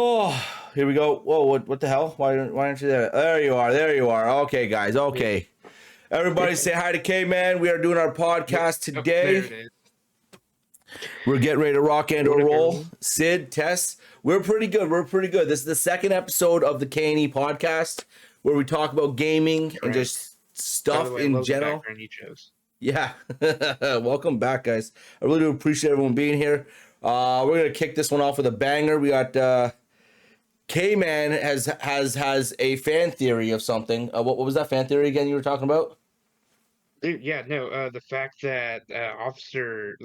Oh, here we go. Whoa, what the hell? Why aren't you there? There you are. There you are. Okay, guys. Okay. Everybody say hi to K-Man. We are doing our podcast Yep, there it today. is. We're getting ready to rock and What up, roll. everyone? Sid, Tess, we're pretty good. We're pretty good. This is the second episode of the KnE Podcast where we talk about gaming and Right. just By the stuff way, I in love the general. background you chose. Yeah. Welcome back, guys. I really do appreciate everyone being here. We're going to kick this one off with a banger. We got K-Man has a fan theory of something. What was that fan theory again you were talking about? Dude, yeah, no, the fact that Officer,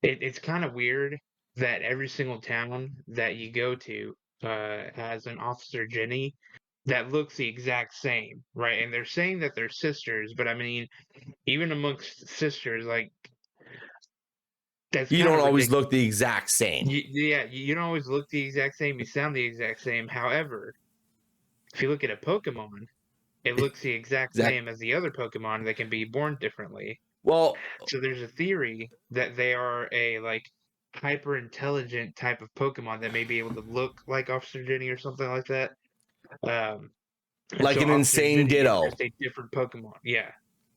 it's kind of weird that every single town that you go to has an Officer Jenny that looks the exact same, right? And they're saying that they're sisters, but I mean, even amongst sisters, like, that's You kind don't of always ridiculous. look the exact same. You don't always look the exact same, you sound the exact same. However, if you look at a Pokemon, it looks the exact Exact. same as the other Pokemon that can be born differently. Well, So there's a theory that they are a hyper intelligent type of Pokemon that may be able to look like Officer Jenny or something like that. Um, and like so an Officer insane Jenny is ditto. just a different Pokemon. Yeah.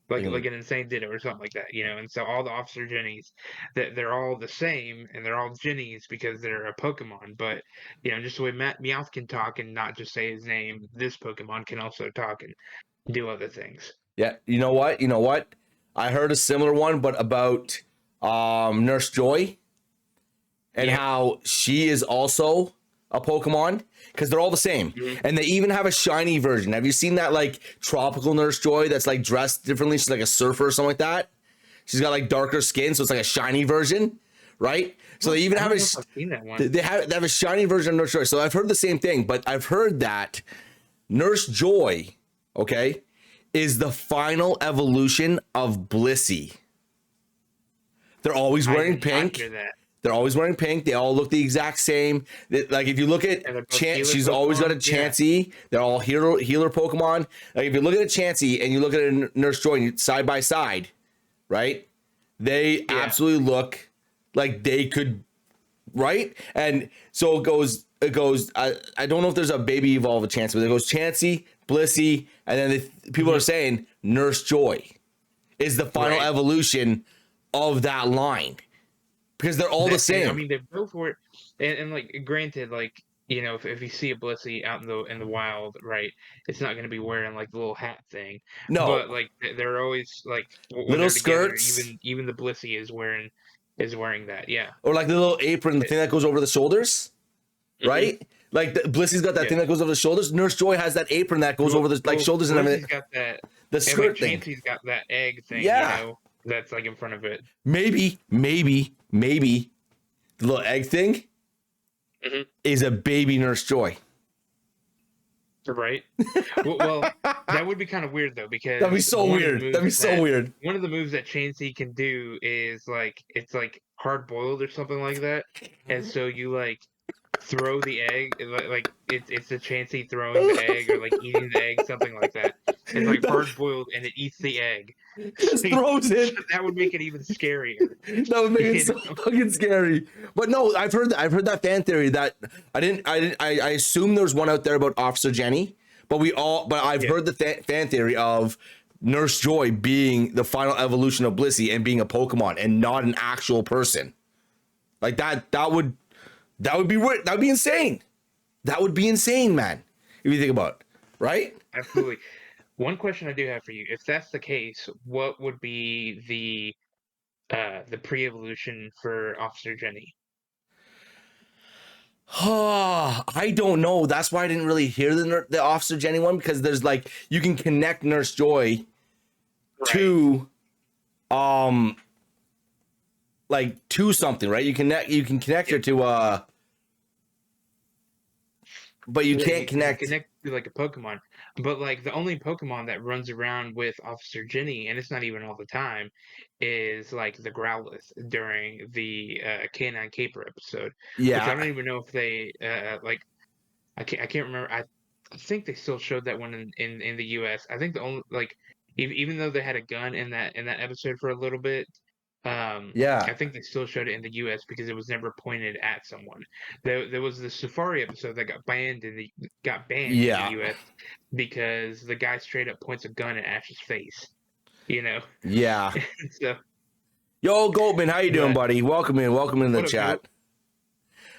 Like an insane ditto or something like that, And so all the Officer Jennies, that they're all the same and they're all Jennies because they're a Pokemon. But just the way Meowth can talk and not just say his name, this Pokemon can also talk and do other things. Yeah. You know what? You know what? I heard a similar one, but about Nurse Joy and Yep. how she is also a Pokemon because they're all the same. Mhm. And they even have a shiny version. Have you seen that like tropical Nurse Joy that's like dressed differently? She's like a surfer or something like that. She's got like darker skin, so it's like a shiny version, right? So they even I have don't know if I've seen that one. they have a shiny version of Nurse Joy. So I've heard the same thing, but I've heard that Nurse Joy, okay, is the final evolution of Blissey. They're always I wearing did not pink. hear that. They're always wearing pink. They all look the exact same. Like if you look at And they're both Chance, healer she's always got a Pokemon? Yeah. Chansey. They're all healer Pokemon. Like if you look at a Chansey and you look at a Nurse Joy and side by side, right? They Yeah. absolutely look like they could, right? And so it goes. I don't know if there's a baby evolve a Chansey, but it goes Chansey, Blissey, and then people are saying Nurse Joy is the final Right. evolution of that line. Because they're all the same. I mean, they go for it, and granted, if you see a Blissey out in the wild, right, it's not going to be wearing the little hat thing, No, but they're always when little they're together, skirts even the Blissey is wearing that, yeah. or like the little apron, the thing that goes over the shoulders, Mhm. right? Like Blissy's got that Yeah. thing that goes over the shoulders. Nurse Joy has that apron that goes over the shoulders and Blissey's everything. got that, The and skirt thing. Chansey's got that egg thing, Yeah. that's in front of it. Maybe the little egg thing Mhm. is a baby Nurse Joy. Right. Well, that would be kind of weird though, because That'd be so one of the weird. moves That'd be so weird. one of the moves that Chansey can do is it's hard boiled or something like that, and so you throw the egg, it's the Chansey throwing the egg or eating the egg, something like that. It's hard boiled and it eats the egg. Just throws it. That would make it even scarier. That would make it You so know? fucking scary. But no, I've heard that fan theory that I assume there's one out there about Officer Jenny, but I've Yeah. heard the fan theory of Nurse Joy being the final evolution of Blissey and being a Pokemon and not an actual person. Like that would be weird. That would be insane. That would be insane, man. If you think about it, right? Absolutely. One question I do have for you: if that's the case, what would be the pre-evolution for Officer Jenny? I don't know. That's why I didn't really hear the Officer Jenny one because there's you can connect Nurse Joy to to something, right? You can connect her to but you can't connect to a Pokemon. But the only Pokemon that runs around with Officer Jenny, and it's not even all the time, is the Growlithe during the Canine Caper episode. Which I yeah. don't even know if they I can't remember. I think they still showed that one in the US. I think the only even though they had a gun in that episode for a little bit, Yeah. I think they still showed it in the US because it was never pointed at someone. There was the Safari episode that got banned in the Yeah. US because the guy straight up points a gun at Ash's face. You know, Yeah. so Yo, Goldman, how you doing, but buddy? Welcome in the what up, chat.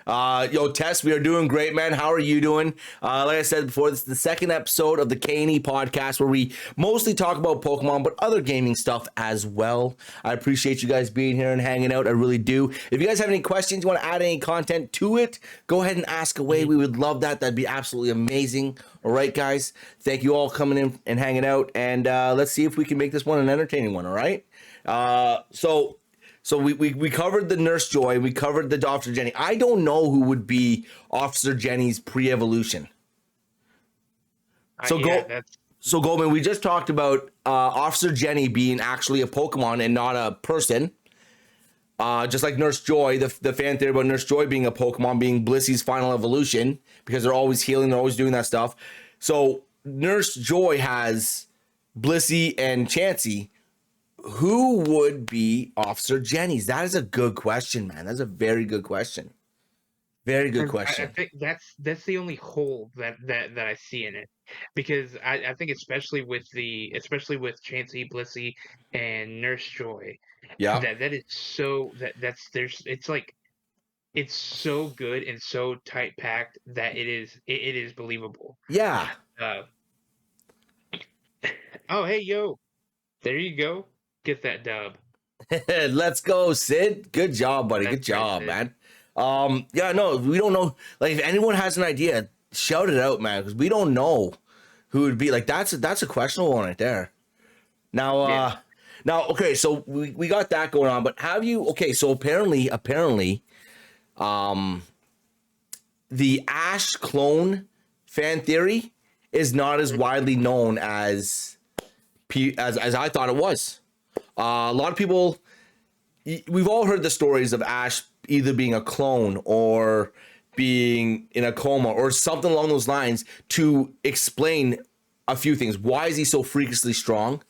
Goat? Yo, Tess, we are doing great, man. How are you doing? Like I said before, this is the second episode of the KnE Podcast where we mostly talk about Pokemon, but other gaming stuff as well. I appreciate you guys being here and hanging out. I really do. If you guys have any questions, you want to add any content to it, go ahead and ask away. We would love that. That'd be absolutely amazing. All right, guys. Thank you all coming in and hanging out, and let's see if we can make this one an entertaining one. All right. So we covered the Nurse Joy, we covered the Officer Jenny. I don't know who would be Officer Jenny's pre-evolution. So Goldman, we just talked about Officer Jenny being actually a Pokemon and not a person. Just like Nurse Joy, the fan theory about Nurse Joy being a Pokemon, being Blissy's final evolution, because they're always healing, they're always doing that stuff. So Nurse Joy has Blissey and Chansey. Who would be Officer Jenny's? That is a good question, man. That's a very good question. Very good question. I think that's the only hole that I see in it, because I think especially with Chansey, Blissey, and Nurse Joy, Yeah. that is so that's there's it's like it's so good and so tight packed that it is believable. Yeah. Oh hey yo, there you go. Get that dub. Let's go, Sid. Good job, buddy. Good job, man. Yeah, no, we don't know. Like, if anyone has an idea, shout it out, man, because we don't know who would be. Like, that's a questionable one right there. Now, okay, so we got that going on, but have you? Okay, so apparently, the Ash clone fan theory is not as widely known as I thought it was. A lot of people, we've all heard the stories of Ash either being a clone or being in a coma or something along those lines to explain a few things. Why is he so freakishly strong?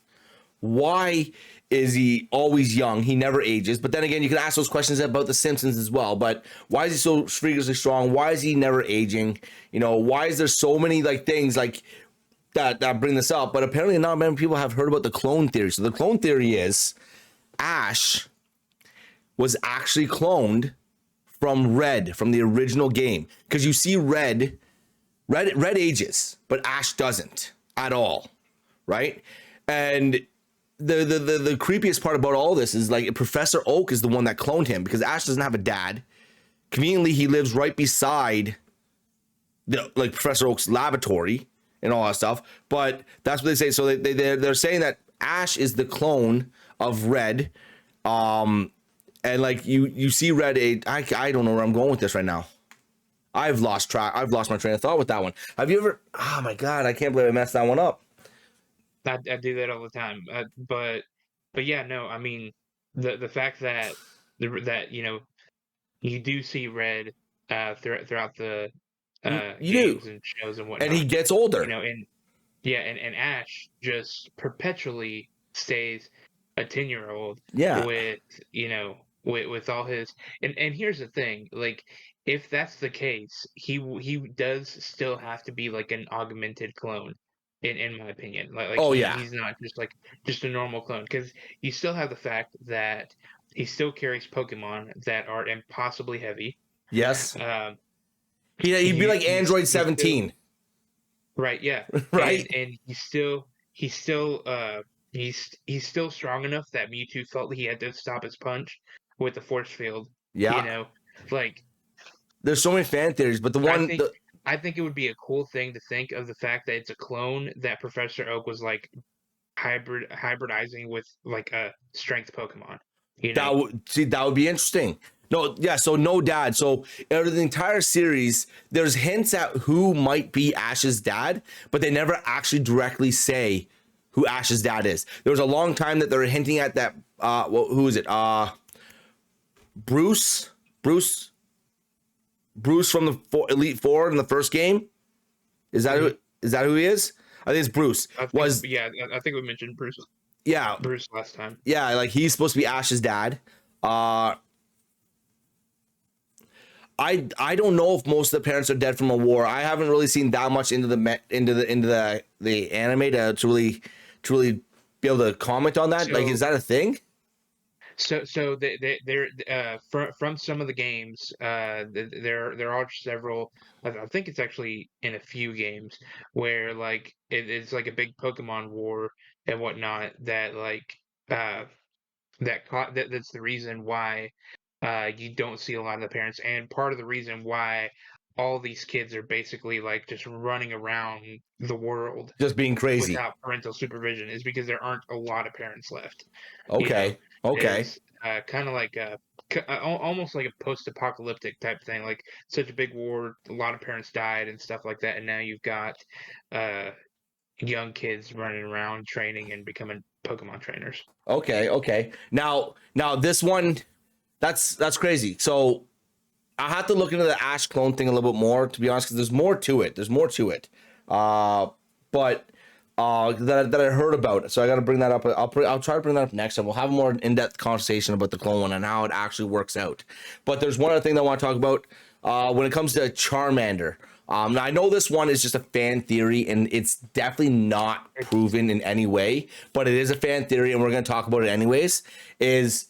Why is he always young? He never ages. But then again, you can ask those questions about the Simpsons as well. But why is he so freakishly strong? Why is he never aging? You know, why is there so many like things like that bring this up? But apparently not many people have heard about the clone theory. So the clone theory is Ash was actually cloned from Red, from the original game. Because you see Red ages, but Ash doesn't at all, right? And the creepiest part about all this is like Professor Oak is the one that cloned him, because Ash doesn't have a dad. Conveniently, he lives right beside Professor Oak's laboratory and all that stuff, but that's what they say. So they're saying that Ash is the clone of Red, and like you see Red age. I don't know where I'm going with this right now. I've lost my train of thought with that one. Have you ever? Oh my god, I can't believe I messed that one up. I do that all the time, but yeah, no, I mean the fact that you do see Red throughout the You games do, and shows and whatnot. and he gets older. And Ash just perpetually stays a 10-year-old. Yeah. With all his and here's the thing, like if that's the case, he does still have to be like an augmented clone, in my opinion. He's not just a normal clone, because you still have the fact that he still carries Pokemon that are impossibly heavy. Yes. He'd be like Android 17. Right, yeah. Right. And he's still strong enough that Mewtwo felt he had to stop his punch with the force field. Yeah. Like There's so many fan theories, but I think it would be a cool thing to think of the fact that it's a clone that Professor Oak was like hybridizing with like a strength Pokemon. That would be interesting. No, yeah, so no dad. So out of the entire series, there's hints at who might be Ash's dad, but they never actually directly say who Ash's dad is. There was a long time that they were hinting at that. Who is it? Bruce from the Elite Four in the first game. Is that who he is? I think it's Bruce. I think we mentioned Bruce. Yeah, Bruce last time. yeah, like he's supposed to be Ash's dad. I don't know if most of the parents are dead from a war. I haven't really seen that much into the anime to really be able to comment on that. Like, So is that a thing? so they're from some of the games. There are several. I think it's actually in a few games where like it's like a big Pokemon war and whatnot that like uh that's the reason why you don't see a lot of the parents, and part of the reason why all these kids are basically like just running around the world Just being crazy. without parental supervision is because there aren't a lot of parents left. You know, Okay. Okay. is kind of like almost like a post-apocalyptic type thing. Like such a big war, a lot of parents died and stuff like that, and now you've got uh, young kids running around training and becoming Pokemon trainers. Okay. Okay. Now this one, that's crazy. So I have to look into the Ash clone thing a little bit more, to be honest, because there's more to it. There's more to it. But that I heard about. So I got to bring that up. I'll try to bring that up next time. We'll have a more in-depth conversation about the clone one and how it actually works out. But there's one other thing that I want to talk about when it comes to Charmander. Now I know this one is just a fan theory and it's definitely not proven in any way, but it is a fan theory and we're going to talk about it anyways, is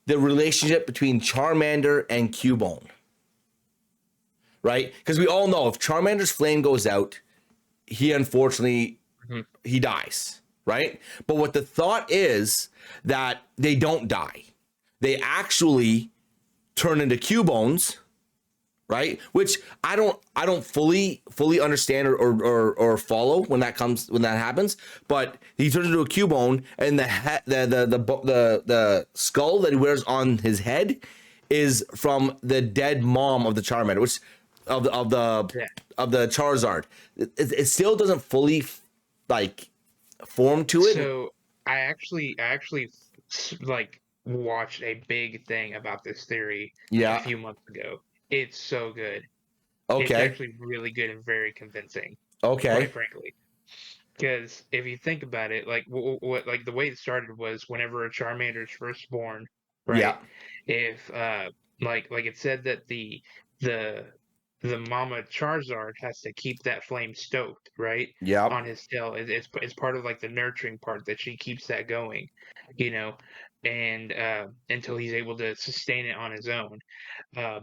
the relationship between Charmander and Cubone. Right? Because we all know if Charmander's flame goes out, he unfortunately he dies, right? But what the thought is that they don't die. They actually turn into Cubones, right? Which I don't fully understand or follow when that happens. But he turns into a Cubone, and the skull that he wears on his head is from the dead mom of the Charmander, which of the Charizard. It still doesn't fully like form to it. So I actually like watched a big thing about this theory a Yeah. few months ago. It's so good. It's Okay. actually really good and very convincing, quite Okay. frankly. Because if you think about it, like what like the way it started was whenever a Charmander is first born, right? Yeah. If like it said that the the mama Charizard has to keep that flame stoked, right? Yep. On his tail. It's part of like the nurturing part that she keeps that going, you know, and until he's able to sustain it on his own.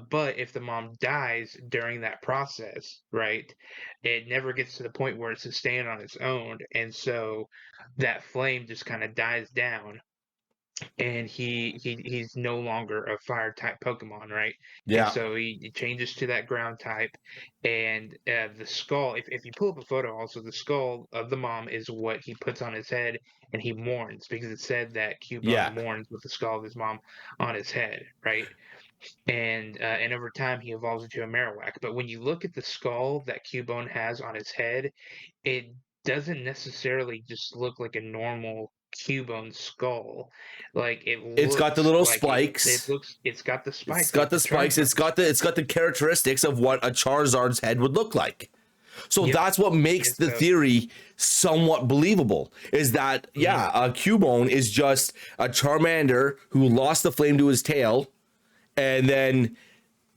But if the mom dies during that process, right, it never gets to the point where it's sustained on its own, and so that flame just kind of dies down, and he's no longer a fire type Pokemon, right? And Yeah. so he changes to that ground type, and the skull. If you pull up a photo, also the skull of the mom is what he puts on his head, and he mourns because it said that Cubone Yeah. mourns with the skull of his mom on his head, right? And over time he evolves into a Marowak. But when you look at the skull that Cubone has on his head, it doesn't necessarily just look like a normal Cubone skull. Like it It's got the looks little like spikes. it's got the It's spikes got like the the spikes. Charizard. It's got the characteristics of what a Charizard's head would look like. So Yep. that's what makes And the so theory somewhat believable. Is that mhm, yeah, a Cubone is just a Charmander who lost the flame to his tail, and then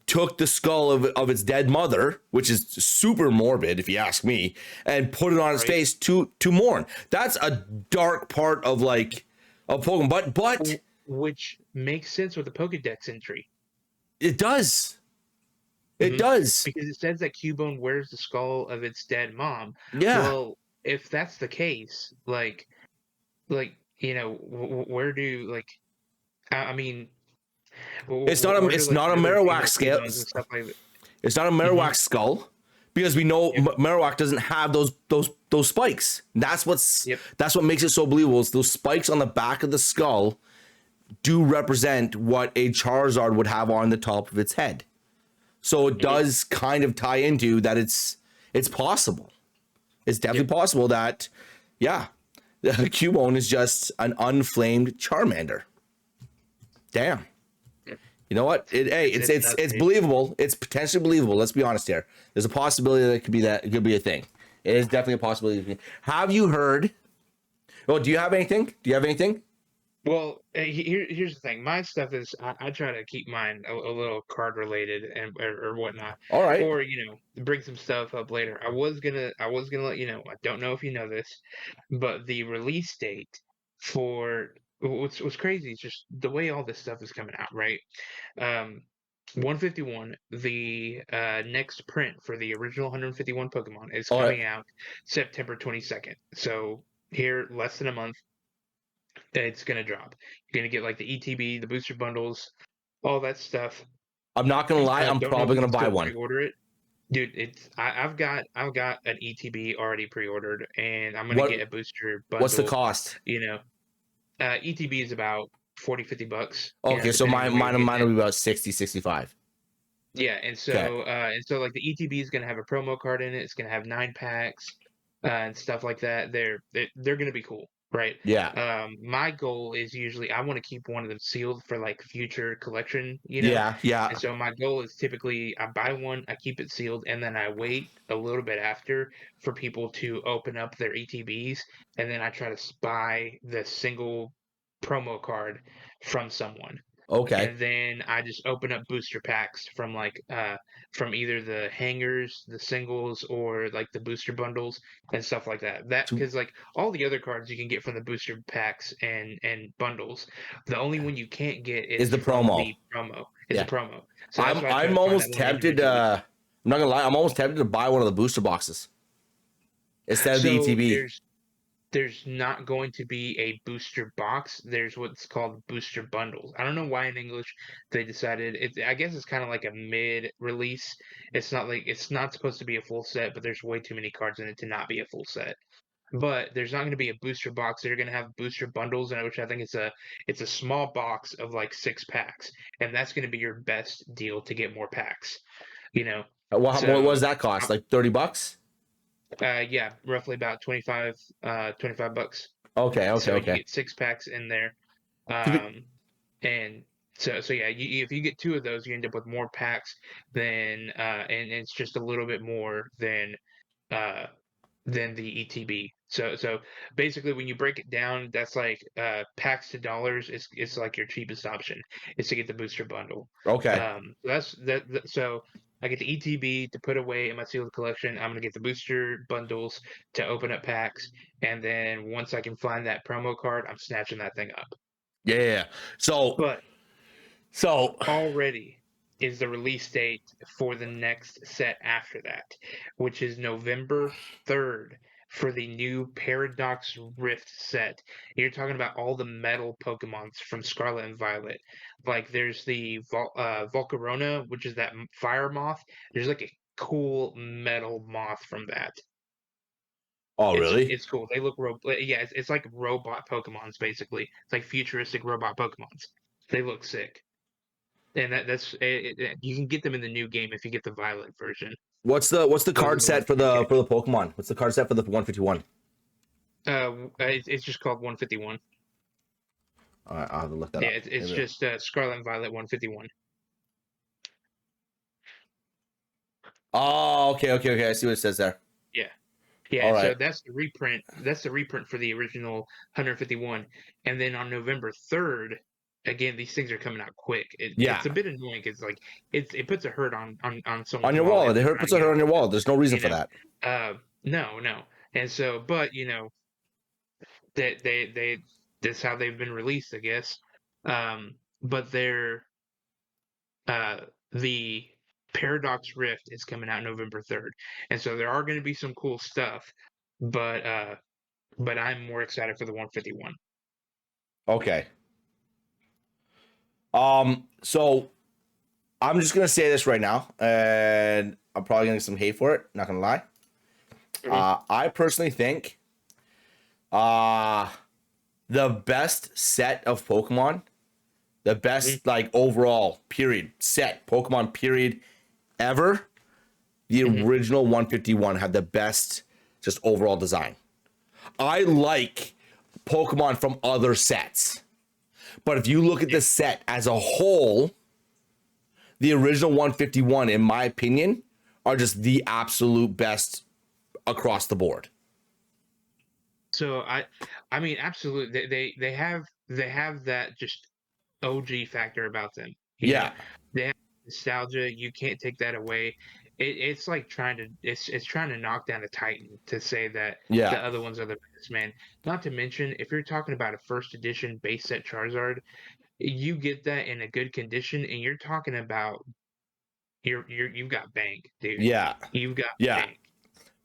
took the skull of its dead mother, which is super morbid if you ask me, and put it on his right. face to mourn. That's a dark part of like of Pokemon, but Which makes sense with the Pokedex entry. it does. It hmm does. Because it says that Cubone wears the skull of its dead mom. Yeah. Well, if that's the case, like where do like I mean where do It's like not a other Marowak female scale. Cubans and stuff like that? It's not a hmm Marowak skull because we know Yep. Marowak doesn't have those spikes. Yep. That's what makes it so believable. Is those spikes on the back of the skull do represent what a Charizard would have on the top of its head. So it Yep. does kind of tie into that it's possible. It's definitely possible that yeah, the Cubone is just an unflamed Charmander. Damn. Yep. You know what? It's nuts, It's dude. believable. It's potentially believable. Let's be honest here. There's a possibility that it could be a thing. It is definitely a possibility. Have you heard Oh, do you have anything? Do you have anything? Well, here's the thing. My stuff is I try to keep mine a little card related and or whatnot, All right. or bring some stuff up later. I was gonna let you know. I don't know if you know this, but the release date for what's crazy is just the way all this stuff is coming out, right? Um, 151, the next print for the original 151 Pokemon is All right. coming out September 22nd. So here, less than a month it's gonna drop. You're gonna get like the ETB, the booster bundles, all that stuff. I'm not gonna lie. I I'm don't know if probably you gonna can buy still one. pre-order it, dude. I've got an ETB already pre-ordered, and I'm gonna What? get a booster What's the bundle. cost? You know, ETB is about 40-50 bucks. Okay, so Depending on where you're getting mine it. will be about 60, 65. Yeah, and Okay. so like the ETB is gonna have a promo card in it. It's gonna have 9 packs and stuff like that. They're gonna be cool, right? Yeah. My goal is usually I want to keep one of them sealed for like future collection, Yeah. And Yeah. so my goal is typically I buy one, I keep it sealed, and then I wait a little bit after for people to open up their ETBs, and then I try to buy the single promo card from someone, Okay. and then I just open up booster packs from from either the hangers, the singles, or like the booster bundles and stuff like that. That So because like all the other cards you can get from the booster packs and bundles. The only one you can't get is is the from promo. the promo. Is a Yeah. promo. So that's why I try I'm to find that almost one tempted. individually. I'm not gonna lie. I'm almost tempted to buy one of the booster boxes instead of the So ETB. there's not going to be a booster box. There's what's called booster bundles. I don't know why in English they decided it. I guess it's kind of like a mid release. It's not supposed to be a full set, but there's way too many cards in it to not be a full set. But there's not going to be a booster box. They're going to have booster bundles, and which I think it's a small box of like 6 packs, and that's going to be your best deal to get more packs. You know, What does so that cost? Like $30? yeah, roughly about 25 bucks. Okay. Okay. So you Okay. get 6 packs in there. To be- Um, and so yeah, if you get 2 of those, you end up with more packs and it's just a little bit more uh than the ETB. So basically, when you break it down, that's like packs to dollars. It's like your cheapest option is to get the booster bundle. Okay. That's so I get the ETB to put away in my sealed collection. I'm gonna get the booster bundles to open up packs, and then once I can find that promo card, I'm snatching that thing up. Yeah. Yeah, yeah. So But so already is the release date for the next set after that, which is November 3rd for the new Paradox Rift set. You're talking about all the metal Pokemons from Scarlet and Violet. Like there's the Volcarona, which is that fire moth. There's like a cool metal moth from that. oh really? It's cool. They look yeah, it's like robot Pokemons basically. It's like futuristic robot Pokemons. They look sick. And you can get them in the new game if you get the Violet version. What's the Those are card the ones set you can for catch. the Pokemon? What's the card set for the 151? It's just called 151. All right, I'll have to look that Yeah, up. it's just Scarlet and Violet 151. Oh, okay, okay, okay. I see what it says there. Yeah, yeah. All So right. that's the reprint. That's the reprint for the original 151. And then on November 3rd, again, these things are coming out quick. Yeah. It's a bit annoying because like it puts a hurt on On someone's your wallet if wallet. It they're hurt trying puts to a get hurt them on your all. wallet. There's no reason You for know, that. no. And so, but that they that's how they've been released, I guess. But uh the Paradox Rift is coming out November 3rd. And so there are going to be some cool stuff, but I'm more excited for the 151. Okay. So I'm just gonna say this right now, and I'm probably gonna get some hate for it, not gonna lie. Mhm. I personally think uh the best set of Pokemon, the Mhm. best like overall period set Pokemon period ever, the Mhm. original 151 had the best just overall design. I like Pokemon from other sets, but if you look at Yeah. the set as a whole, the original 151, in my opinion, are just the absolute best across the board. So I mean, absolutely, they have that just OG factor about them. You know, Yeah, they have nostalgia. You can't take that away. It's like it's trying to knock down a Titan to say that yeah, the other ones are the best, man. Not to mention, if you're talking about a first edition base set Charizard, you get that in a good condition, and you're talking about you've got bank, dude. yeah, You've got yeah. bank.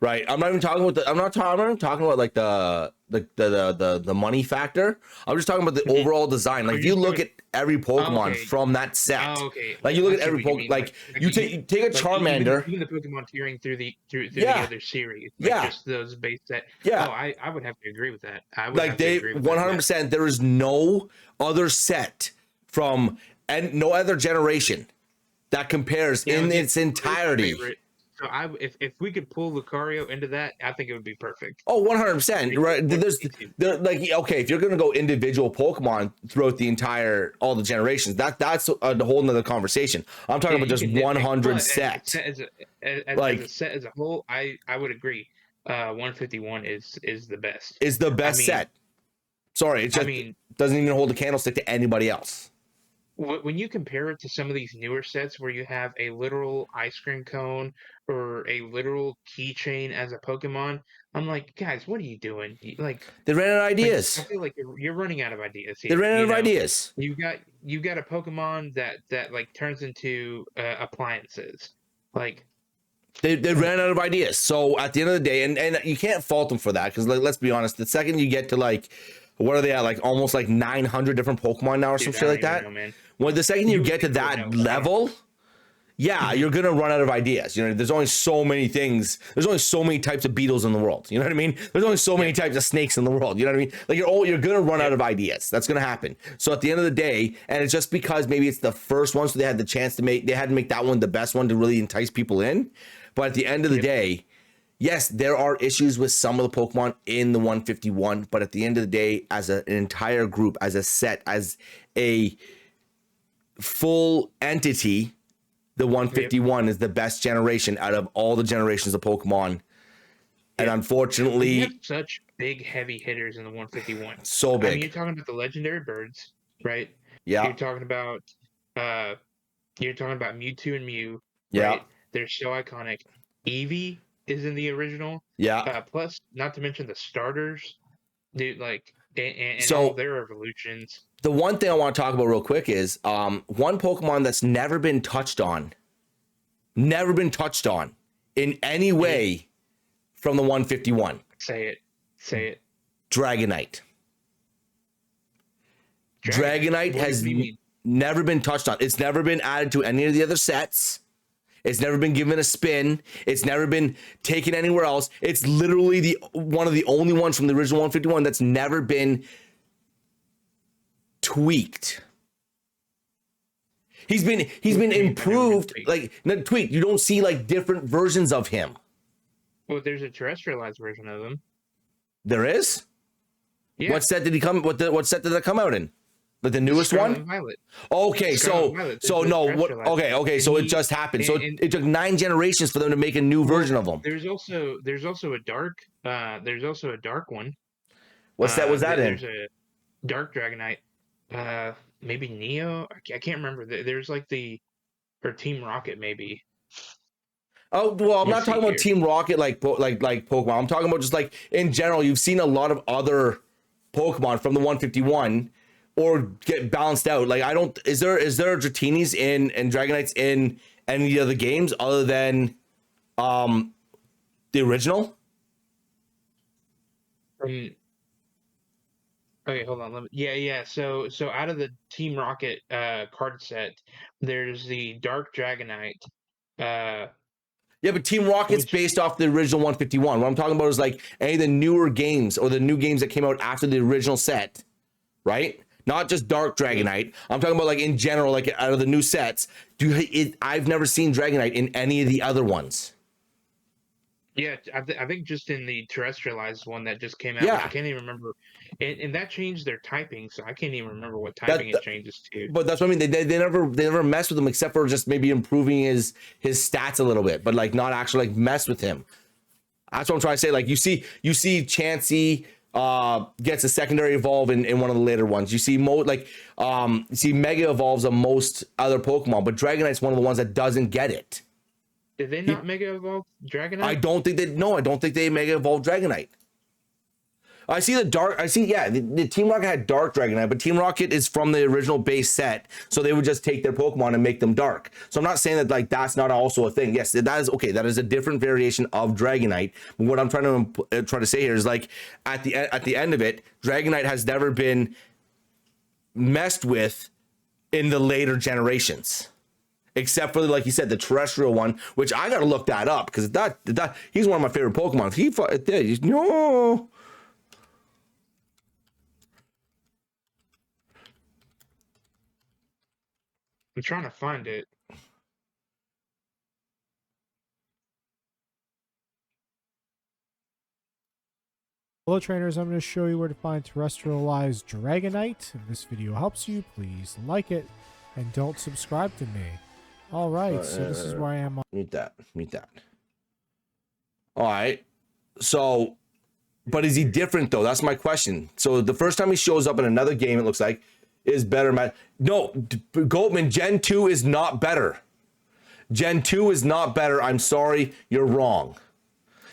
Right. I'm not even talking about I'm not even talking about like the money factor. I'm just talking about the Mhm. overall design. Oh, Like if you're you just look talking. at every Oh, Pokemon okay. from that set, Oh, okay. like you look I at see every what you Pokemon, mean. like you take a Like Charmander. even the Pokemon tiering through the Yeah, other series, like yeah, just those base set. Oh, yeah. I would have to agree with that. I would Like have to they agree with that. Yeah. 100%. There is no other set from and no other generation that compares Yeah, in yeah. its It's my entirety. favorite. So if we could pull Lucario into that, I think it would be perfect. Oh, 100%. Right. Or There's Pikachu. there like okay, if you're gonna go individual Pokemon throughout the entire all the generations, that's a whole nother conversation. I'm talking Yeah, about you just can nitpick, 100 but set. as a Like set as a whole, I would agree. 151 is the best. is the I best mean, set. Sorry, it I just mean, doesn't even hold a candlestick to anybody else. when you compare it to some of these newer sets where you have a literal ice cream cone or a literal keychain as a Pokemon, I'm like, guys, what are you doing? They ran out of I ideas. feel like you're running out of ideas They here. ran out You of know, ideas. you got a Pokemon that like turns into appliances. Like, They ran out of ideas. So at the end of the day, and you can't fault them for that because like, let's be honest, the second you get to like what are they at like almost like 900 different Pokemon now or some dude, I shit don't like even that. know, man. When the second you You would get to think I would that know, but I don't. level, yeah, Mhm. you're gonna run out of ideas. You know, there's only so many things. There's only so many types of beetles in the world. You know what I mean? There's only so many Yep, types of snakes in the world. You know what I mean? Like you're gonna run out yep, of ideas. That's gonna happen. So at the end of the day, and it's just because maybe it's the first one, so they had the chance to make they had to make that one the best one to really entice people in. But at the end of the yep. day, yes, there are issues with some of the Pokemon in the 151. But at the end of the day, as an entire group, as a set, as a full entity, the Yep. 151 is the best generation out of all the generations of Pokemon. And Yep. And you have unfortunately, such big heavy hitters in the 151. so I mean, you're big. talking about the legendary birds, right? Yeah. You're talking about uh you're talking about Mewtwo and Mew, Yeah. right? They're so iconic. Eevee is in the original. Yeah. Plus, not to mention the starters, dude, like and all So their evolutions. the one thing I want to talk about real quick is one Pokemon that's never been touched on in any Mhm. way from the 151. Say it. Say it. Dragonite. Dragonite. Dragonite What has do you mean? never been touched on. It's never been added to any of the other sets. It's never been given a spin. It's never been taken anywhere else. It's literally the one of the only ones from the original 151 that's never been tweaked. He's been What do you mean by never been improved, tweaked? like not tweaked. You don't see like different versions of him. Well, there's a terrestrialized version of them. There is. Yeah, What set did he come? What set did that come out in? Like the newest Scarlet one? and Violet. Okay, Scarlet and so Violet. so There's a no, what? terrestrialized one. Okay, And so it he just happened. So and it took 9 generations for them to make a new well, version of them. there's also a dark one. What set was that in? There's a dark Dragonite. Maybe Neo. I can't remember. There's like the or Team Rocket maybe. Oh well, I'm Let me not see talking about here. Team Rocket like Pokemon. I'm talking about just like in general. You've seen a lot of other Pokemon from the 151 or get balanced out. Like I don't. Is there Dratinis and Dragonites in any of the games other than the original? Um, okay, hold on. Yeah. So out of the Team Rocket card set, there's the Dark Dragonite. Uh, Yeah, but Team Rocket's which based off the original 151. What I'm talking about is like any of the newer games or the new games that came out after the original set, right? Not just Dark Dragonite. I'm talking about like in general, like out of the new sets. I've never seen Dragonite in any of the other ones. Yeah, I think just in the terrestrialized one that just came out, which I Yeah, can't even remember, and that changed their typing, so I can't even remember what typing that, it changes to. but that's what I mean. They never mess with him except for just maybe improving his stats a little bit, but like not actually like mess with him. That's what I'm trying to say. Like you see Chansey, gets a secondary evolve in one of the later ones. You see you see Mega evolves on most other Pokemon, but Dragonite's one of the ones that doesn't get it. Did they not Mega Evolve Dragonite? I don't think they Mega evolve Dragonite. I see the Team Rocket had Dark Dragonite, but Team Rocket is from the original base set, so they would just take their Pokemon and make them dark. So I'm not saying that like that's not also a thing. Yes, that is okay. That is a different variation of Dragonite. But what I'm trying to say here is like at the end of it, Dragonite has never been messed with in the later generations. Except for, like you said, the terrestrial one, which I gotta look that up because that he's one of my favorite Pokemon. No. I'm trying to find it. Hello trainers, I'm going to show you where to find terrestrialized Dragonite. If this video helps you, please like it and don't subscribe to me. Alright, so this is where I am. Mute that. Alright. So, but is he different though? That's my question. So the first time he shows up in another game, it looks like, is better. No, Goldman, Gen 2 is not better. Gen 2 is not better. I'm sorry, you're wrong.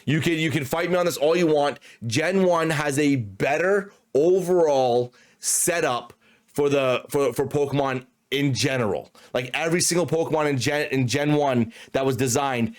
You can fight me on this all you want. Gen 1 has a better overall setup for Pokemon in general. Like every single Pokemon in Gen 1 that was designed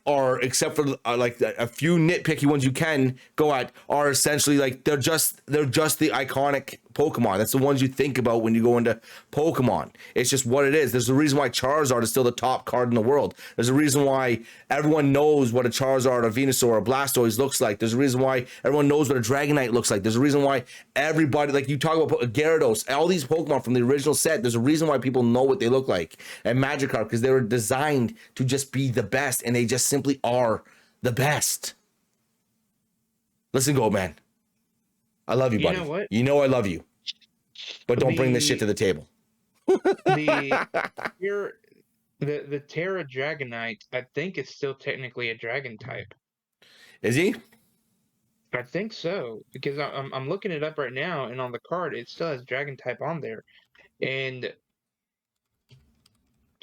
are, except for like a few nitpicky ones you can go at, are essentially like they're just the iconic Pokemon. That's the ones you think about when you go into Pokemon. It's just what it is. There's a reason why Charizard is still the top card in the world. There's a reason why everyone knows what a Charizard, a Venusaur, a Blastoise looks like. There's a reason why everyone knows what a Dragonite looks like. There's a reason why everybody, like you talk about Gyarados, all these Pokemon from the original set, there's a reason why people know what they look like. And Magikarp, because they were designed to just be the best, and they just simply are the best. Listen, Goldman. I love you, buddy. You know what? You know I love you. But don't bring this shit to the table. The Terra Dragonite, I think it's still technically a dragon type. Is he? I think so, because I'm looking it up right now, and on the card it still has dragon type on there, and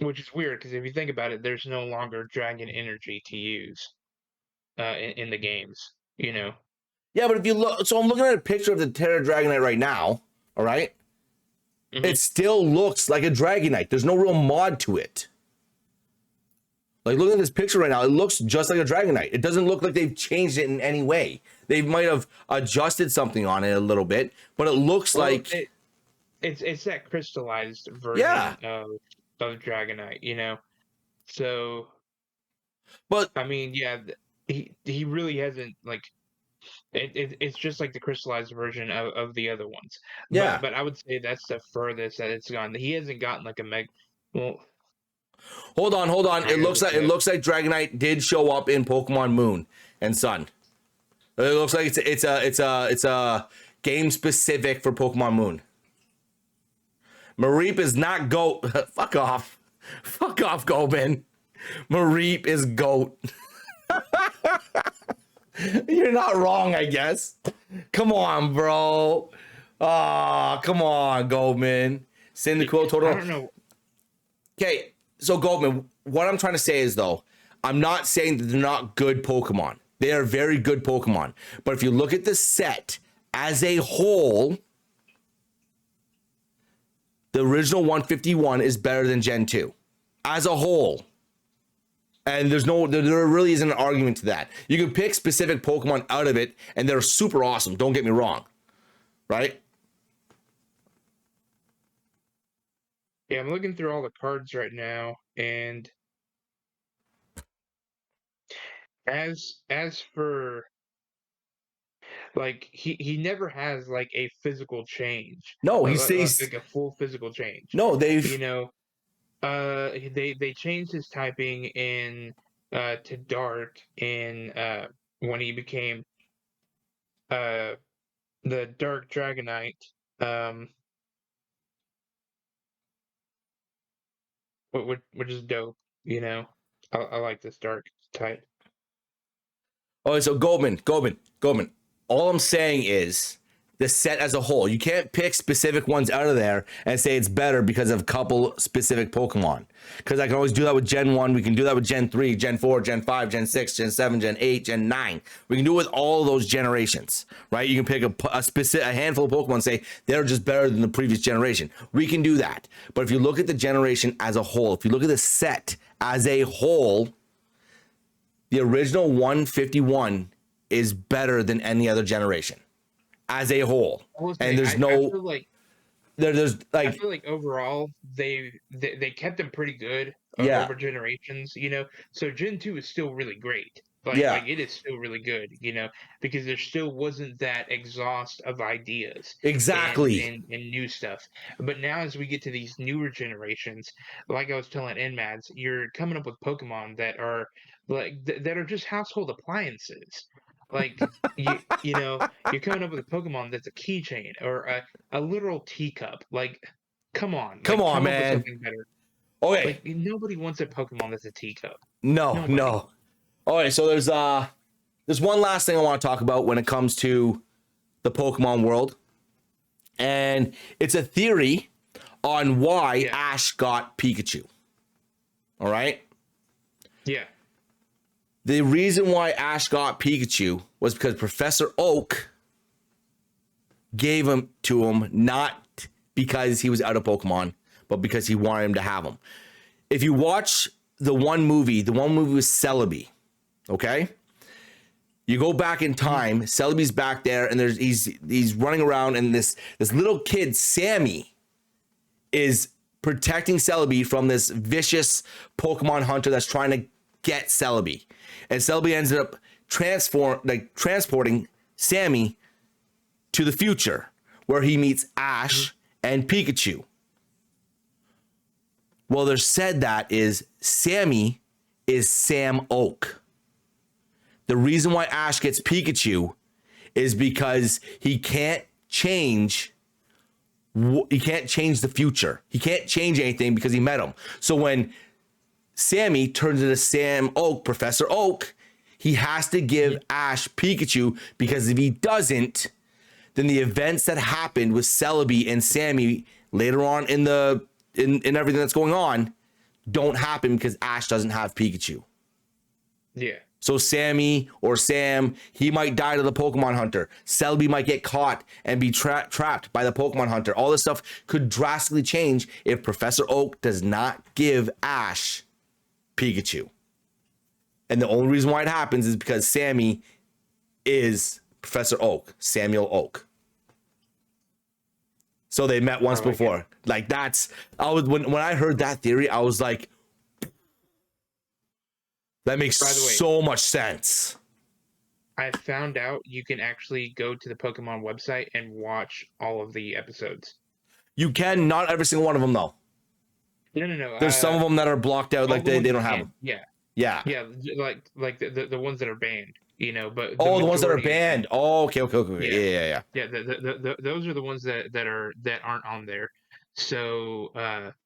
which is weird because if you think about it, there's no longer dragon energy to use in the games, you know. Yeah, but if you look, so I'm looking at a picture of the Terra Dragonite right now. All right, It still looks like a Dragonite. There's no real mod to it. Like, look at this picture right now. It looks just like a Dragonite. It doesn't look like they've changed it in any way. They might have adjusted something on it a little bit, but it looks like it's that crystallized version of Dragonite, you know. So, but I mean, yeah, he really hasn't like it's just like the crystallized version of the other ones. Yeah. But I would say that's the furthest that it's gone. He hasn't gotten like a well. Hold on. It looks like Dragonite did show up in Pokemon Moon and Sun. It looks like it's a game specific for Pokemon Moon. Mareep is not goat. Fuck off, Goban. Mareep is goat. You're not wrong, I guess. Come on, bro. Come on, Goldman. Cyndaquil total. I don't know. Okay, so Goldman, what I'm trying to say is, though, I'm not saying that they're not good Pokemon. They are very good Pokemon. But if you look at the set as a whole, the original 151 is better than Gen 2. As a whole. And there really isn't an argument to that. You can pick specific Pokemon out of it, and they're super awesome. Don't get me wrong. Right? Yeah, I'm looking through all the cards right now, and as for like he never has like a physical change. No, he like, says like a full physical change. No, they've You know, they changed his typing in to dark in when he became the Dark Dragonite. Which is dope. You know, I like this dark type. Oh, so Goldman. All I'm saying is the set as a whole. You can't pick specific ones out of there and say it's better because of a couple specific Pokemon. Because I can always do that with Gen 1. We can do that with Gen 3, Gen 4, Gen 5, Gen 6, Gen 7, Gen 8, Gen 9. We can do it with all of those generations, right? You can pick a handful of Pokemon and say they're just better than the previous generation. We can do that. But if you look at the generation as a whole, if you look at the set as a whole, the original 151 is better than any other generation as a whole. And there's I feel like there's like, I feel like overall they kept them pretty good over generations, you know. So Gen 2 is still really great. Like it is still really good, you know, because there still wasn't that exhaust of ideas exactly and new stuff. But now as we get to these newer generations, like I was telling NMads, you're coming up with Pokemon that are like that are just household appliances. Like you know, you're coming up with a Pokemon that's a keychain or a literal teacup. Like, come on, come like, on, come up with man. something better. Okay. Like nobody wants a Pokemon that's a teacup. No. All right, so there's one last thing I want to talk about when it comes to the Pokemon world. And it's a theory on why Ash got Pikachu. All right? Yeah. The reason why Ash got Pikachu was because Professor Oak gave him to him, not because he was out of Pokemon, but because he wanted him to have him. If you watch the one movie was Celebi, okay? You go back in time, Celebi's back there, and he's running around, and this little kid, Sammy, is protecting Celebi from this vicious Pokemon hunter that's trying to get Celebi. And Celebi ends up transporting Sammy to the future, where he meets Ash and Pikachu. Well, there's said that is Sammy is Sam Oak. The reason why Ash gets Pikachu is because he can't change the future. He can't change anything because he met him. So when Sammy turns into Sam Oak, Professor Oak, he has to give Ash Pikachu, because if he doesn't, then the events that happened with Celebi and Sammy later on in everything that's going on don't happen because Ash doesn't have Pikachu. Yeah. So Sammy or Sam, he might die to the Pokemon Hunter. Celebi might get caught and be trapped by the Pokemon Hunter. All this stuff could drastically change if Professor Oak does not give Ash Pikachu. And the only reason why it happens is because Sammy is Professor Oak, Samuel Oak. So they met once before. Like when I heard that theory, I was like, that makes so much sense. I found out you can actually go to the Pokemon website and watch all of the episodes. You can, not every single one of them though. No. There's some of them that are blocked out, like they don't have them. Yeah, like the ones that are banned, you know. But the ones that are banned. Oh, okay. Yeah. Yeah, those are the ones that aren't on there. So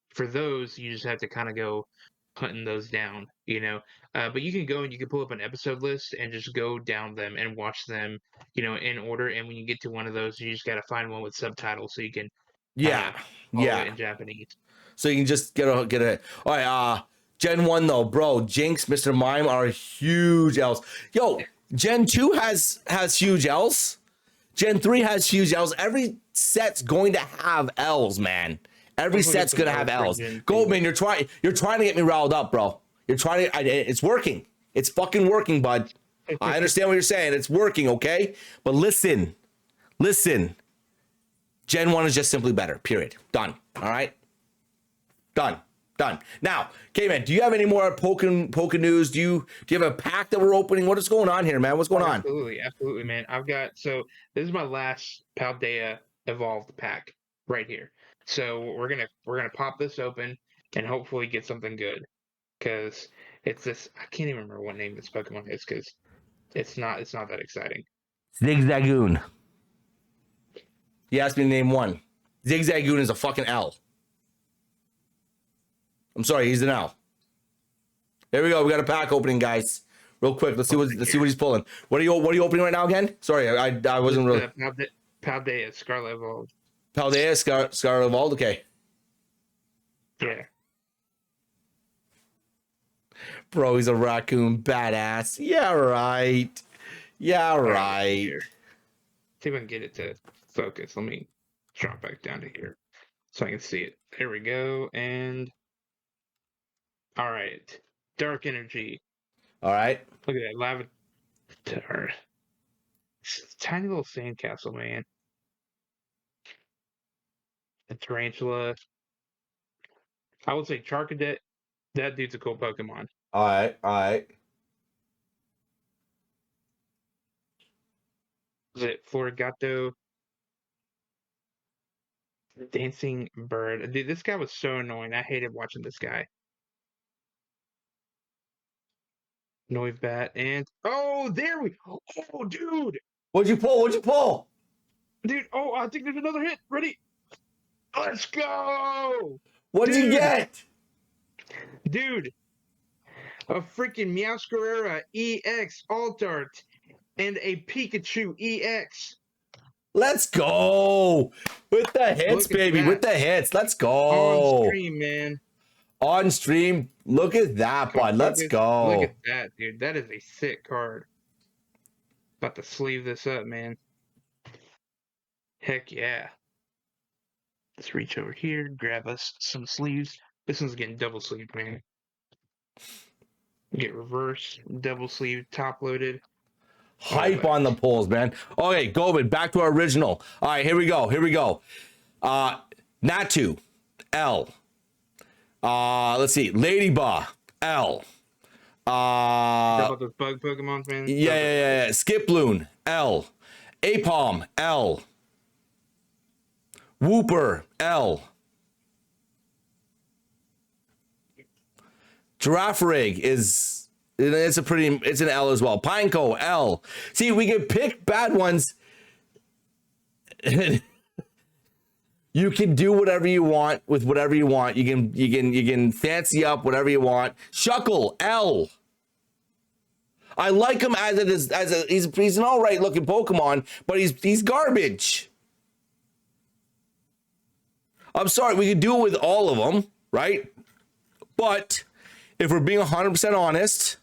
for those, you just have to kind of go hunting those down, you know. But you can go and you can pull up an episode list and just go down them and watch them, you know, in order. And when you get to one of those, you just got to find one with subtitles so you can follow it in Japanese. So you can just get a. All right, Gen 1 though, bro, Jinx, Mr. Mime are huge L's. Yo, Gen 2 has huge L's. Gen 3 has huge L's. Every set's going to have L's, man. Every set's gonna have L's. Goldman, you're trying to get me riled up, bro. You're trying to. It's working. It's fucking working, bud. I understand what you're saying. It's working, okay? But listen. Gen 1 is just simply better. Period. Done. All right. Done. Now, K-Man, do you have any more Poke news? Do you have a pack that we're opening? What is going on here, man? What's going on? Absolutely, man. This is my last Paldea Evolved pack right here. So we're gonna pop this open and hopefully get something good, because it's this. I can't even remember what name this Pokemon is, because it's not that exciting. Zigzagoon. He asked me to name one. Zigzagoon is a fucking L. I'm sorry, he's an L. There we go. We got a pack opening, guys. real quick. Let's see what he's pulling. What are you opening right now again? Sorry, I wasn't really. Paldea, Scarlet Evolved. Paldea, Scarlet Evolved. Okay. Yeah. Bro, he's a raccoon badass. Yeah, right. Yeah, right. See if I can get it to focus. Let me drop back down to here so I can see it. There we go. And all right, Dark Energy. All right. Look at that Lavatar. Tiny little sandcastle, man. A Tarantula. I would say Charcadet. That dude's a cool Pokemon. All right. Is it Florigato? Dancing Bird. Dude, this guy was so annoying. I hated watching this guy. Noibat and oh dude! What'd you pull? Dude, I think there's another hit. Ready? Let's go! What'd you get? Dude, a freaking Meowscarada EX Altart and a Pikachu EX. Let's go with the hits, baby. That. With the hits. Let's go. On stream, man. On stream. Look at that, bud. Let's go. Look at that, dude. That is a sick card. About to sleeve this up, man. Heck yeah. Let's reach over here, grab us some sleeves. This one's getting double sleeved, man. Get reverse, double sleeve, top loaded. Hype on the pulls, man. Okay, Gobin, back to our original. All right, here we go. Natu, L. Let's see, Ladybug, L. About those bug Pokemon, man? Yeah. Skiploon, L. Apom, L. Wooper, L. Girafarig it's an L as well. Pineco, L. See, we can pick bad ones. You can do whatever you want with whatever you want. You can fancy up whatever you want. Shuckle, L. I like him as it is. He's an all right looking Pokemon, but he's garbage. I'm sorry, we could do it with all of them, right? But if we're being 100% honest,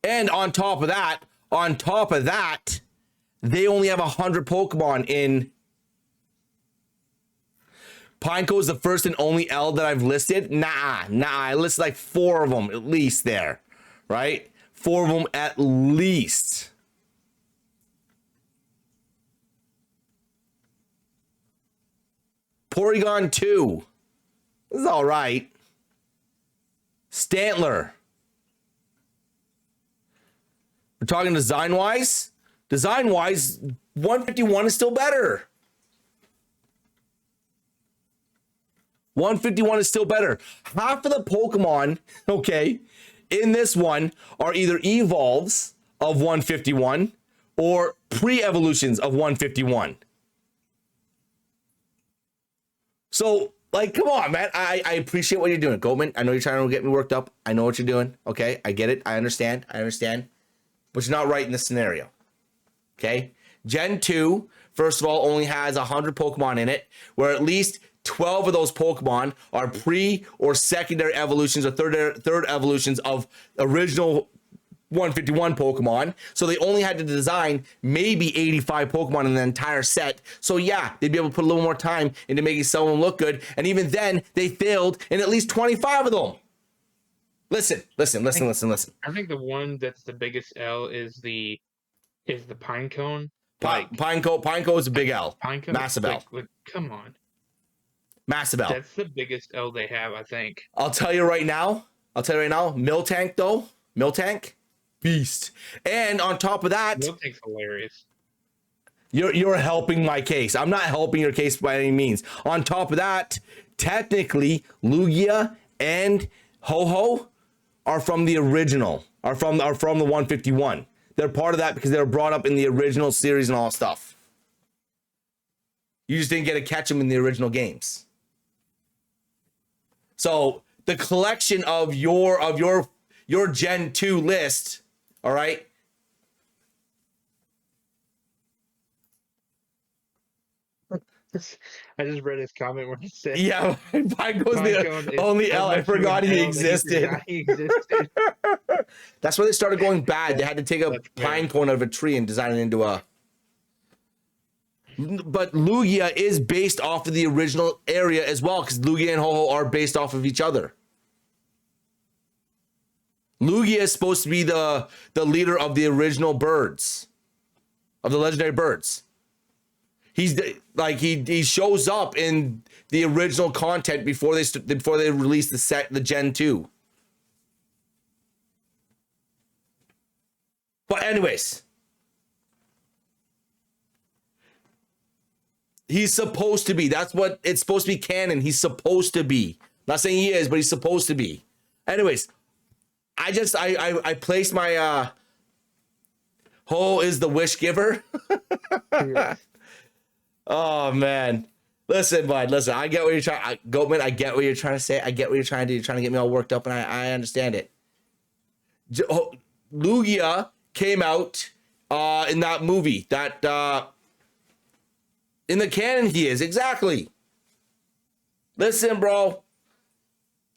and on top of that, they only have 100 Pokemon in. Pineco is the first and only L that I've listed. Nah. I listed like 4 of them at least there, right? 4 of them at least. Porygon 2. This is all right. Stantler. We're talking design-wise. Design-wise, 151 is still better. 151 is still better. Half of the Pokemon, okay, in this one are either evolves of 151 or pre-evolutions of 151. So, like, come on, man. I appreciate what you're doing. Goldman, I know you're trying to get me worked up. I know what you're doing. Okay, I get it. I understand. But you're not right in this scenario. Okay? Gen 2, first of all, only has 100 Pokemon in it, where at least 12 of those Pokemon are pre or secondary evolutions or third evolutions of original 151 Pokemon. So they only had to design maybe 85 Pokemon in the entire set. So yeah, they'd be able to put a little more time into making some of them look good. And even then, they failed in at least 25 of them. Listen. I think the one that's the biggest L is the Pinecone. Pineco is a big L. Pinecone? Massive L. Like, come on. Massive L. That's the biggest L they have, I think. I'll tell you right now. Miltank though. Miltank. Beast. And on top of that, Miltank's hilarious. You're helping my case. I'm not helping your case by any means. On top of that, technically, Lugia and Ho-Ho are from the original, are from the 151. They're part of that because they were brought up in the original series and all stuff. You just didn't get to catch them in the original games. So the collection of your Gen 2 list, all right? I just read his comment where he said, Yeah, Pineco's Pinecone the is only as L. I much of an forgot he L that existed. forgot he existed. That's where they started going bad. They had to take a That's fair. pine cone out of a tree and design it into a... But Lugia is based off of the original area as well, because Lugia and Ho-Ho are based off of each other. Lugia is supposed to be the leader of the original birds, of the legendary birds. He's like he shows up in the original content before they released the Gen 2. But anyways, he's supposed to be. That's what it's supposed to be canon. He's supposed to be. Not saying he is, but he's supposed to be. Anyways, I placed my Ho is the wish giver. Yeah. Oh man. Listen, bud, listen. I get what you're trying Goatman, I get what you're trying to say. I get what you're trying to do. You're trying to get me all worked up, and I understand it. Lugia came out in that movie. That in the canon he is, exactly. Listen, bro.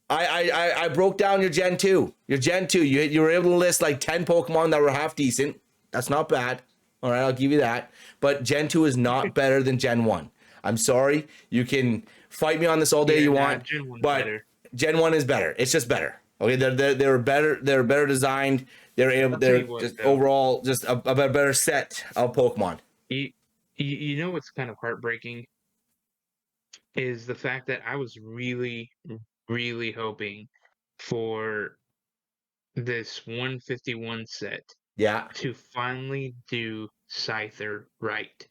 I broke down your Gen 2. Your Gen 2. You were able to list like 10 Pokemon that were half decent. That's not bad. All right, I'll give you that. But Gen 2 is not better than Gen 1. I'm sorry. You can fight me on this all day you want, Gen 1's but better. Gen 1 is better. It's just better. Okay, they're better. They're better designed. They're just overall just a better set of Pokemon. You know what's kind of heartbreaking is the fact that I was really, really hoping for this 151 set Yeah. to finally do Scyther right,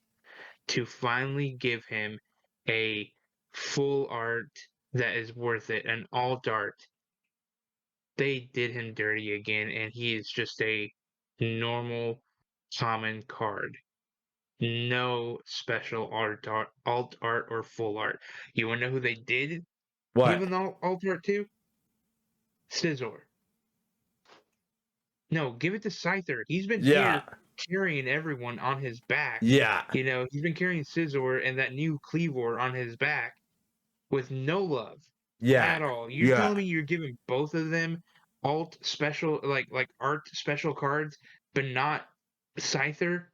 to finally give him a full art that is worth it, an alt art. They did him dirty again, and he is just a normal, common card. No special alt art or full art. You want to know who they did give What? an alt art to? Scizor. No, give it to Scyther. He's been Yeah. here carrying everyone on his back. Yeah. You know, he's been carrying Scizor and that new Cleavor on his back with no love Yeah. at all. You're Yeah. telling me you're giving both of them alt special, like art special cards, but not Scyther?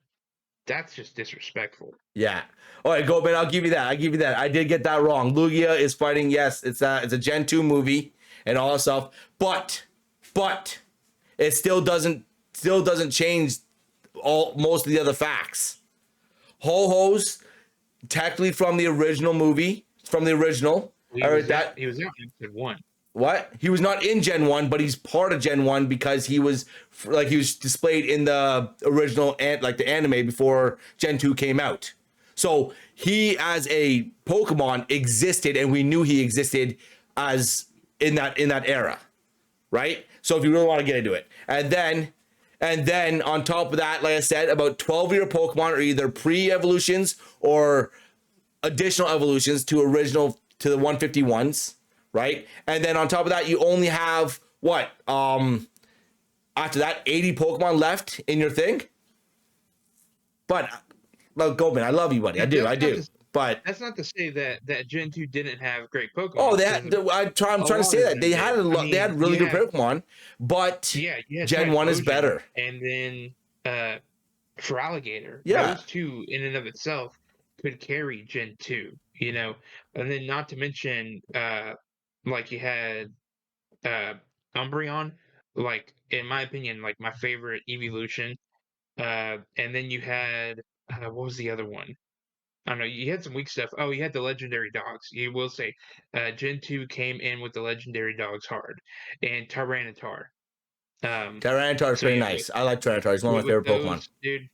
That's just disrespectful. Yeah. All right, Goatman, I'll give you that. I did get that wrong. Lugia is fighting. Yes, it's a Gen 2 movie and all that stuff. But it still doesn't change most of the other facts. Ho-Ho's technically from the original movie, from the original. He was out in episode 1. What? He was not in Gen 1, but he's part of Gen 1 because he was displayed in the original and like the anime before Gen 2 came out. So he as a Pokemon existed, and we knew he existed as in that era, right? So if you really want to get into it. And then on top of that, like I said, about 12 of your Pokemon are either pre-evolutions or additional evolutions to the 151s. Right? And then on top of that, you only have what? After that, 80 Pokemon left in your thing. But Goldman, I love you, buddy. I do. But that's not to say that Gen 2 didn't have great Pokemon. Oh, I'm trying to say that they had they had really good Pokemon, but Gen 1 is better. And then for Alligator, those two in and of itself could carry Gen 2, you know, and then not to mention like you had Umbreon, like in my opinion, like my favorite evolution. And then you had what was the other one? I don't know. You had some weak stuff. Oh, you had the legendary dogs. You will say Gen 2 came in with the legendary dogs hard, and Tyranitar. Tyranitar is pretty nice. I like Tyranitar. He's one of my favorite Pokemon. Dude,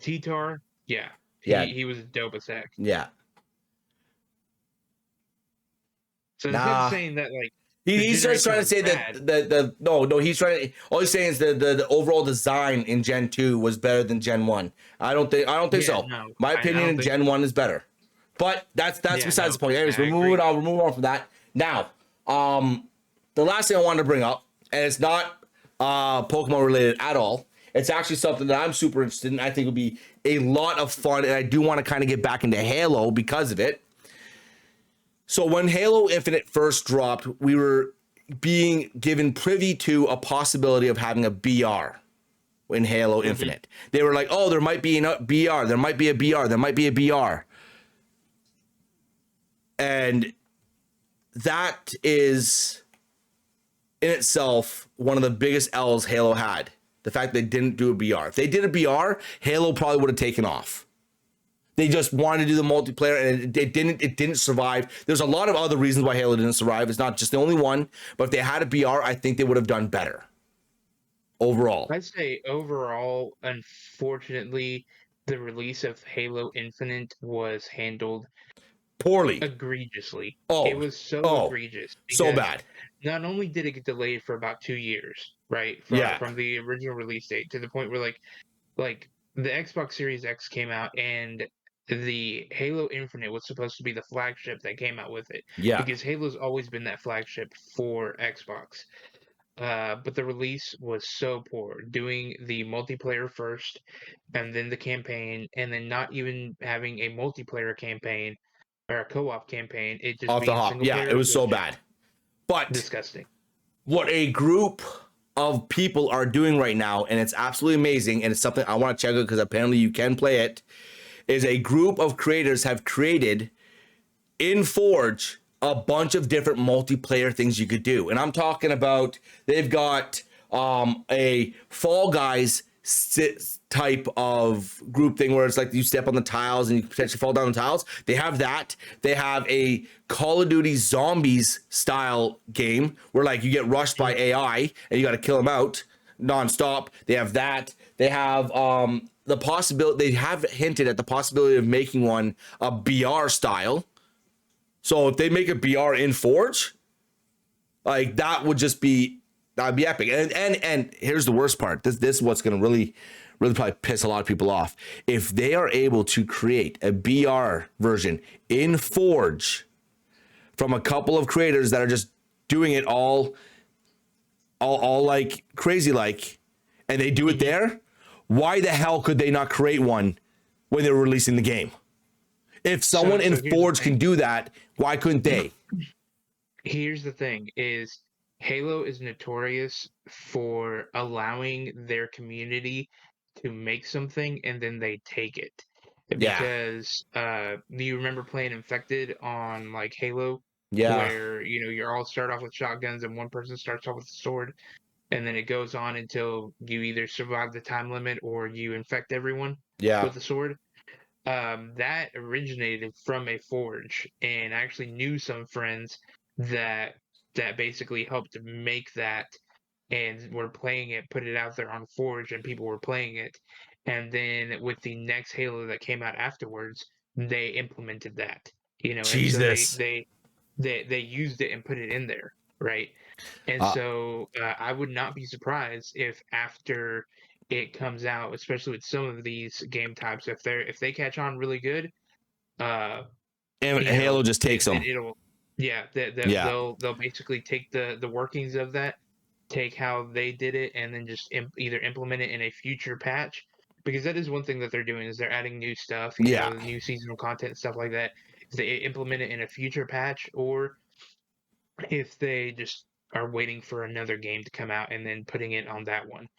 T-Tar, he was dope as heck. Yeah. So instead of saying that, like, he's just trying to say that no, he's trying to, all he's saying is the overall design in Gen 2 was better than Gen 1. I don't think so. No, my opinion, Gen 1 is better. But that's besides the point. Anyways, we're moving on from that. Now, The last thing I wanted to bring up, and it's not Pokemon related at all. It's actually something that I'm super interested in. I think will be a lot of fun, and I do want to kind of get back into Halo because of it. So when Halo Infinite first dropped, we were being given privy to a possibility of having a BR in Halo Infinite. They were like, oh, there might be a BR, there might be a BR, there might be a BR. And that is in itself one of the biggest L's Halo had. The fact they didn't do a BR. If they did a BR, Halo probably would have taken off. They just wanted to do the multiplayer, and it didn't survive. There's a lot of other reasons why Halo didn't survive. It's not just the only one, but if they had a BR, I think they would have done better overall. I'd say overall, unfortunately, the release of Halo Infinite was handled Poorly. egregiously. Oh, it was so egregious. So bad. Not only did it get delayed for about 2 years, right? From the original release date to the point where like the Xbox Series X came out and the Halo Infinite was supposed to be the flagship that came out with it. Yeah. Because Halo's always been that flagship for Xbox. But the release was so poor, doing the multiplayer first and then the campaign, and then not even having a multiplayer campaign or a co-op campaign. It just off the hop. Yeah, it was so bad. But disgusting. What a group of people are doing right now, and it's absolutely amazing, and it's something I want to check out because apparently you can play it, is a group of creators have created in Forge a bunch of different multiplayer things you could do. And I'm talking about, they've got a Fall Guys type of group thing where it's like you step on the tiles and you potentially fall down the tiles. They have that. They have a Call of Duty Zombies style game where like you get rushed by AI and you got to kill them out nonstop. They have that. They have the possibility, they have hinted at the possibility of making one a BR style. So if they make a BR in Forge, like that would just be, that'd be epic. And here's the worst part. This is what's going to really probably piss a lot of people off. If they are able to create a BR version in Forge from a couple of creators that are just doing it all like crazy, like, and they do it there, why the hell could they not create one when they're releasing the game? If someone in Forge can do that, why couldn't they? Here's the thing is Halo is notorious for allowing their community to make something and then they take it. Because do you remember playing Infected on like Halo? Yeah. Where, you know, you're all start off with shotguns and one person starts off with a sword and then it goes on until you either survive the time limit or you infect everyone with the sword. That originated from a Forge, and I actually knew some friends that basically helped make that and were playing it, put it out there on Forge, and people were playing it. And then with the next Halo that came out afterwards, they implemented that, you know, Jesus. and so they used it and put it in there, right? And so I would not be surprised if after it comes out, especially with some of these game types, if they catch on really good, and Halo just takes them. They'll basically take the workings of that, take how they did it, and then just either implement it in a future patch, because that is one thing that they're doing is they're adding new stuff, you know, new seasonal content and stuff like that. If they implement it in a future patch, or if they just are waiting for another game to come out and then putting it on that one.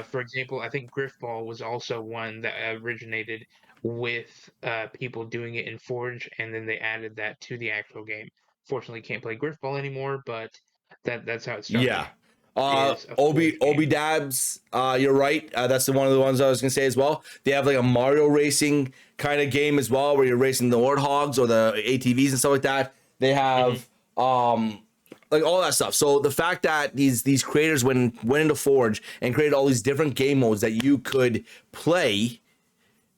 For example, I think Griffball was also one that originated with people doing it in Forge, and then they added that to the actual game. Fortunately, can't play Griffball anymore, but that's how it started. Obi Dabs, you're right. That's one of the ones I was gonna say as well. They have like a Mario racing kind of game as well, where you're racing the Warthogs or the ATVs and stuff like that. They have like all that stuff. So the fact that these creators went into Forge and created all these different game modes that you could play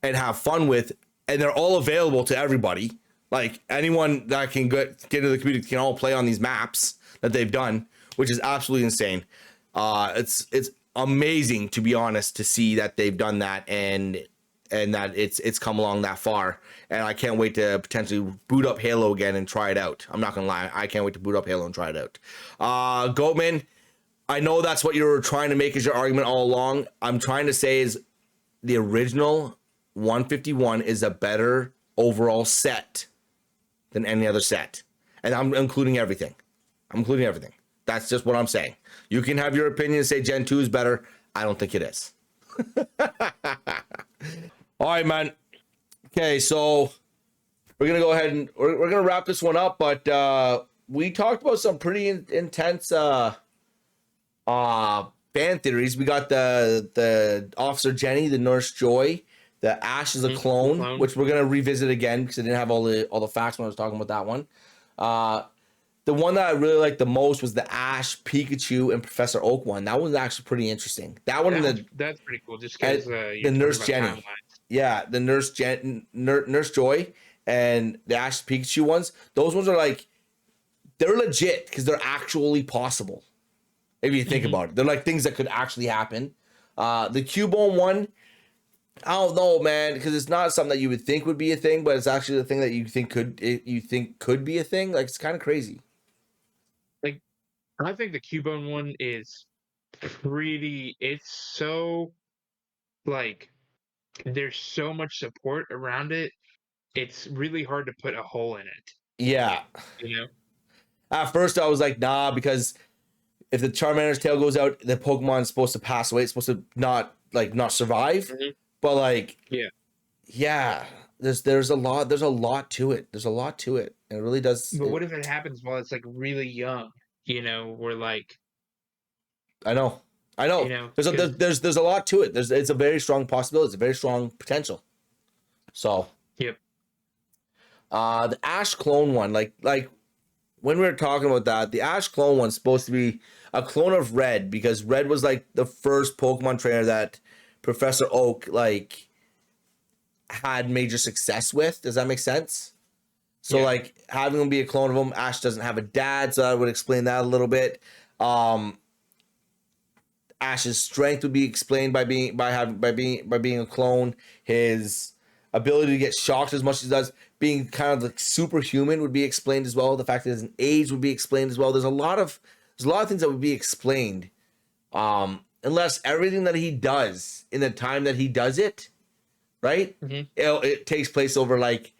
and have fun with, and they're all available to everybody. Like anyone that can get into the community can all play on these maps that they've done, which is absolutely insane. It's amazing, to be honest, to see that they've done that, and and that it's come along that far. And I can't wait to potentially boot up Halo again and try it out. I'm not gonna lie, I can't wait to boot up Halo and try it out. Goatman, I know that's what you were trying to make as your argument all along. I'm trying to say is the original 151 is a better overall set than any other set. And I'm including everything. That's just what I'm saying. You can have your opinion and say Gen 2 is better. I don't think it is. All right, man. Okay, so we're going to go ahead and we're going to wrap this one up, but we talked about some pretty intense fan theories. We got the Officer Jenny, the Nurse Joy, the Ash is a clone, which we're going to revisit again because I didn't have all the facts when I was talking about that one. The one that I really liked the most was the Ash, Pikachu, and Professor Oak one. That one's actually pretty interesting. That one, that's pretty cool. Just because the Nurse Jenny, the Nurse Joy, and the Ash, Pikachu ones. Those ones are like, they're legit because they're actually possible. If you think about it, they're like things that could actually happen. The Cubone one, I don't know, man, because it's not something that you would think would be a thing, but it's actually the thing that you think could be a thing. Like, it's kind of crazy. Like, I think the Cubone one is pretty. It's so like there's so much support around it. It's really hard to put a hole in it. Yeah. You know. At first, I was like, nah, because if the Charmander's tail goes out, the Pokemon is supposed to pass away. It's supposed to not survive. But like, yeah, there's a lot to it. There's a lot to it. And it really does. But what if it happens while it's like really young? You know, we're like. I know. You know, there's a lot to it. It's a very strong possibility. It's a very strong potential. So. Yep. The Ash clone one, like when we were talking about that, the Ash clone one's supposed to be a clone of Red because Red was like the first Pokemon trainer that Professor Oak like had major success with. Does that make sense? So like having him be a clone of him, Ash doesn't have a dad, so I would explain that a little bit. Ash's strength would be explained by being a clone. His ability to get shocked as much as he does, being kind of like superhuman, would be explained as well. The fact that his age would be explained as well. There's a lot of things that would be explained. Unless everything that he does in the time that he does it, right? It takes place over like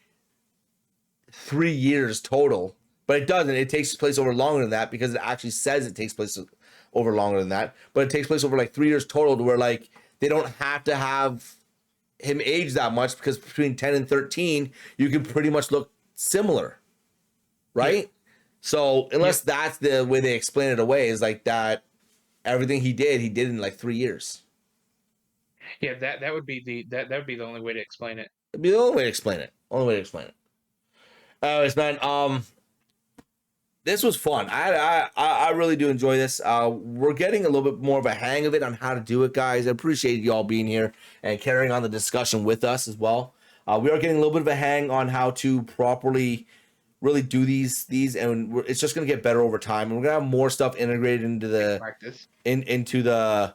3 years total, but it doesn't. It takes place over longer than that because it actually says it takes place over longer than that, but it takes place over like 3 years total, to where like they don't have to have him age that much because between 10 and 13, you can pretty much look similar, right? Yeah. So unless that's the way they explain it away, is like that. Everything he did in like 3 years. Yeah, that would be the only way to explain it. It'd be the only way to explain it. Anyways, man, this was fun. I really do enjoy this. We're getting a little bit more of a hang of it on how to do it, guys. I appreciate you all being here and carrying on the discussion with us as well. We are getting a little bit of a hang on how to properly really do these and it's just going to get better over time, and we're going to have more stuff integrated into the practice into the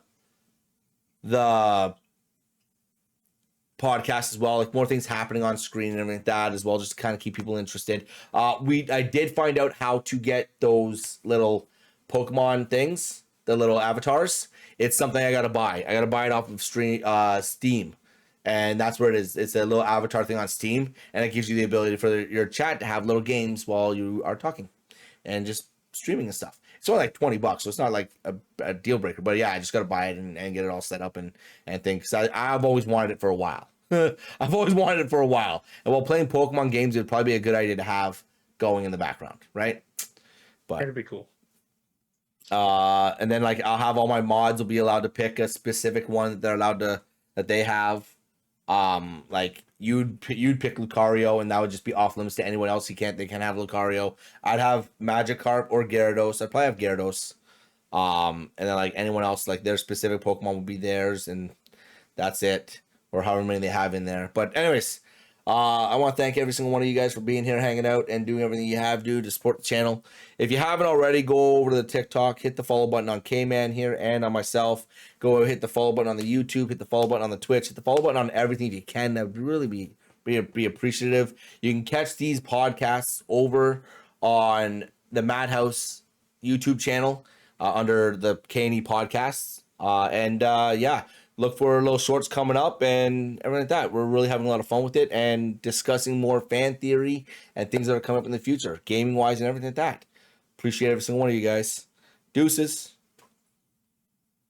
podcast as well, like more things happening on screen and everything like that as well, just to kind of keep people interested. I did find out how to get those little Pokemon things, the little avatars. It's something I gotta buy it off of Steam. And that's where it is. It's a little avatar thing on Steam, and it gives you the ability for your chat to have little games while you are talking and just streaming and stuff. It's only like $20, so it's not like a deal breaker. But yeah, I just got to buy it and get it all set up and think. Because I've always wanted it for a while. And while playing Pokemon games, it'd probably be a good idea to have going in the background, right? But that'd be cool. And then like I'll have all my mods will be allowed to pick a specific one that they're allowed to, that they have. Like you'd pick Lucario, and that would just be off limits to anyone else. They can't have Lucario. I'd have Magikarp or Gyarados. I'd probably have Gyarados. And then like anyone else, like their specific Pokemon would be theirs, and that's it, or however many they have in there. But anyways, I want to thank every single one of you guys for being here, hanging out, and doing everything you have to support the channel. If you haven't already, go over to the TikTok, hit the follow button on K-Man here and on myself. Go hit the follow button on the YouTube, hit the follow button on the Twitch, hit the follow button on everything if you can. That would really be appreciative. You can catch these podcasts over on the Madhouse YouTube channel under the KnE Podcasts. Yeah. Look for little shorts coming up and everything like that. We're really having a lot of fun with it and discussing more fan theory and things that are coming up in the future, gaming wise and everything like that. Appreciate every single one of you guys. Deuces.